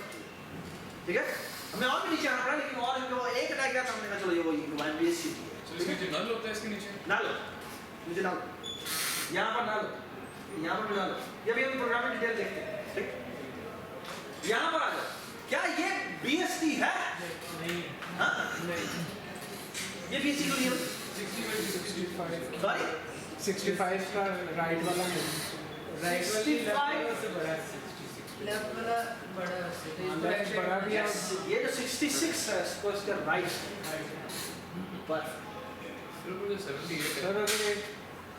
Speaker 1: ठीक है। हमें और भी नीचे आना पड़ा, लेकिन और इनको एक डायग्राम हमने कहा चलो ये वो BST
Speaker 4: तो इसके नीचे नल होता है, इसके नीचे
Speaker 1: ना लो, नीचे ना लो, यहाँ पर ना लो, यहाँ पर भी ना लो। ये भी हम प्रोग्रामिंग डिटेल देखते हैं, ठीक। यहाँ पर आ जाओ, क्या ये BST है? हाँ? ये BST क्यों नहीं है?
Speaker 2: 65
Speaker 1: सॉरी
Speaker 2: 65 का राइट वाला नहीं, राइट वाली
Speaker 1: 65
Speaker 2: लेफ्ट से बड़ा है 66। लेफ्ट वाला बड़ा है,
Speaker 6: लेफ्ट बड़ा भी है।
Speaker 1: Yes, ये जो 66 है इसको इसका राइट पर
Speaker 4: बिल्कुल 78
Speaker 6: सर
Speaker 4: है।
Speaker 6: अगर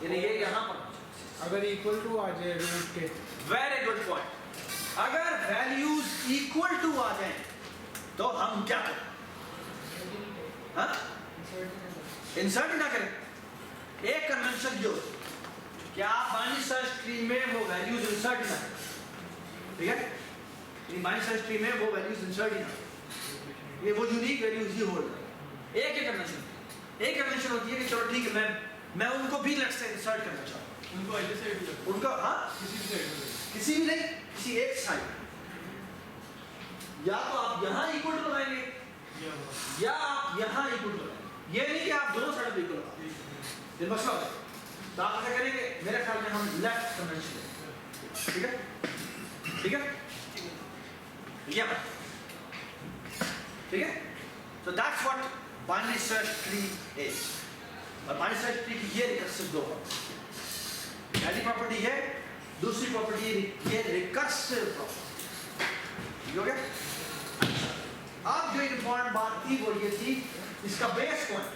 Speaker 1: यानी ये यहाँ पर,
Speaker 6: अगर इक्वल टू आ जाए रूट के,
Speaker 1: वेरी गुड पॉइंट। अगर वैल्यूज इक्वल टू आ जाए तो हम क्या करें? हाँ? इंसर्ट ही ना करें। एक कन्वेंशन जो कि आप बाइनरी सर्च ट्री में वो वैल्यूज इंसर्ट ही ना करें, ठीक है। इन बाइनरी सर्च ट्री में वो वैल्यूज इंसर्ट ही ना करें, ये वो यूनिक वैल्यूज ही होल्ड करें। एक ही कन्वेंशन होती है कि चलो ठीक है, मैं उनको भी लेट्स से इंसर्ट करना चाहूँ,
Speaker 3: उनको ऐसे साइड पे
Speaker 1: उनका हाँ
Speaker 3: किसी भी साइड पे
Speaker 1: किसी भी नहीं, किसी एक साइड, या तो आप यहाँ इक्वल टू लगाएंगे या आप यहाँ इक्वल टू लगाएंगे। ये नहीं कि आप दोनों साइड पे इक्वल लगाएंगे, ये मसला है। तो आप ऐसा करेंगे, मेरे ख्याल में हम लेफ्ट कन्वेंशन लेंगे, ठीक है, ठीक है, ये ठीक है। So that's what binary search tree is। और binary search tree की ये रिकर्सिव दो पहली प्रॉपर्टी है, दूसरी प्रॉपर्टी ये रिकर्सिव प्रॉपर्टी, ठीक हो गया। अब जो इम्पोर्टेंट बात थी वो ये थी, इसका बेस पॉइंट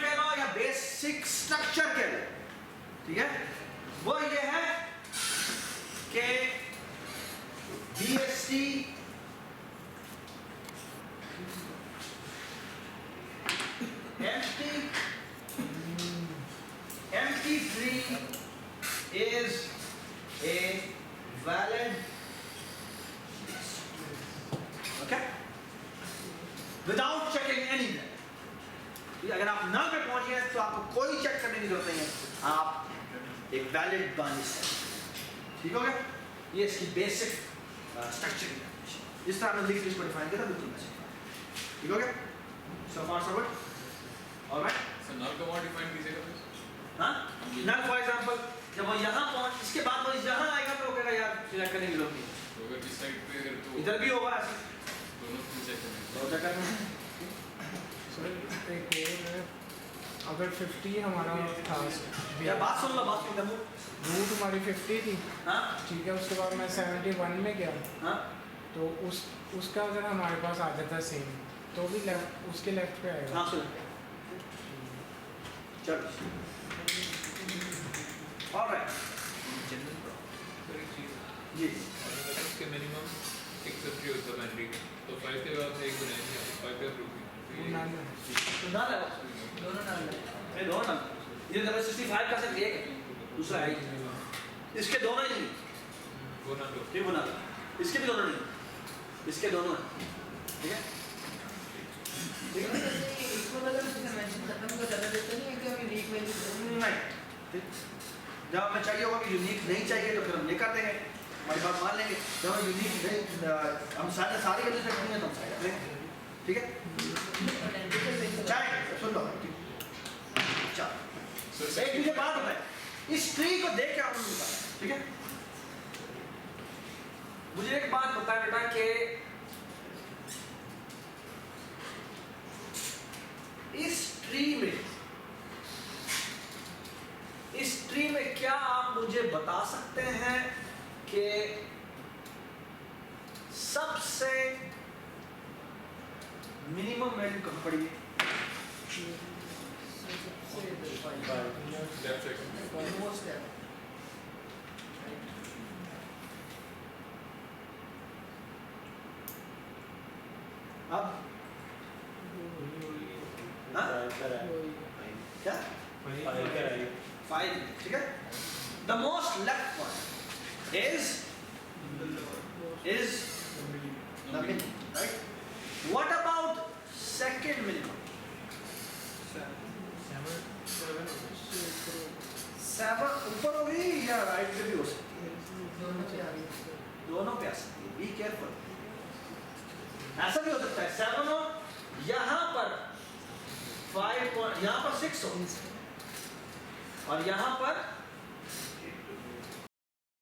Speaker 1: कह लो या बेसिक स्ट्रक्चर कह लो, ठीक है। वो ये है कि BST empty tree is a valid, okay, without checking anywhere। अगर आप नल पे पहुंच गए तो आपको कोई चेक करने की जरूरत नहीं है, आप एक वैलिड बाइनरी सर्च, ठीक हो गया। ये इसकी बेसिक स्ट्रक्चर जिस तरह हमने लिंक लिस्ट को डिफाइन किया था बिल्कुल वैसे, ठीक हो गया। सो far so good, alright.
Speaker 4: Sir नल को डिफाइन कीजिएगा फिर।
Speaker 1: हाँ, नल फॉर एग्जांपल जब वो यहाँ पहुंच, इसके बाद वो यहाँ आएगा तो वो कहेगा यार सिलेक्ट करने की जरूरत नहीं,
Speaker 4: तो अगर इस साइड पे अगर तो
Speaker 1: इधर भी होगा ऐसे,
Speaker 4: दोनों को चेक करना
Speaker 1: तो क्या करना है?
Speaker 6: सर एक और है, अगर 50 हमारा था,
Speaker 1: यार बात सुन लो, बात सुन लो।
Speaker 6: रूट हमारी 50 थी,
Speaker 1: हाँ
Speaker 6: ठीक है। उसके बाद मैं 71 में गया,
Speaker 1: हाँ
Speaker 6: तो उसका अगर हमारे पास आ जाता सेम तो भी लेफ्ट उसके लेफ्ट पे आएगा।
Speaker 1: हाँ सुन चलो ऑलराइट
Speaker 7: सर एक चीज़
Speaker 1: जी
Speaker 7: अगर उसके मिनिमम 650 होता है बैटरी तो 5 के बाद एक बनाएंगे 5 पे रुकी
Speaker 6: वो ना ना
Speaker 1: तो ना लगा
Speaker 2: दोनों नाल है।
Speaker 1: ये दोनों ना ये तो 65 का सिर्फ एक है दूसरा है ही। इसके दोनों ही नहीं
Speaker 7: वो ना लो
Speaker 1: ये बना इसके भी दोनों नहीं इसके दोनों हैं ठीक है ठीक है
Speaker 2: इसको अगर कन्वेंशन खत्म कर ज्यादा देते नहीं है कि हम यूनिक वैल्यू
Speaker 1: नहीं ठीक? जब हमें चाहिए होगा कि यूनिक नहीं चाहिए तो फिर हम ये कर देंगे हमारी बात मान लेंगे जब हमें यूनिक नहीं हम सारी वैल्यू सेट करेंगे तो हम सारे कर लेंगे ठीक है चाहे सुन लो चल एक मुझे बात बताए इस ट्री को देख के आपने बताया ठीक है मुझे एक बात बताया बेटा कि इस ट्री में क्या आप मुझे बता सकते हैं कि सबसे मिनिमम वैल्यू कहां पड़ी है?
Speaker 7: लेफ्ट साइड
Speaker 1: अब हाँ? क्या 5 ठीक है the most left one is the minimum right what about second minimum 7 ऊपर होगी या राइट पे भी हो सकती है
Speaker 2: दोनों पे आ गई।
Speaker 1: दोनों पे आ सकती है बी केयरफुल ऐसा भी हो सकता है 7 हो यहाँ पर 5 यहाँ पर 6 हो और यहाँ पर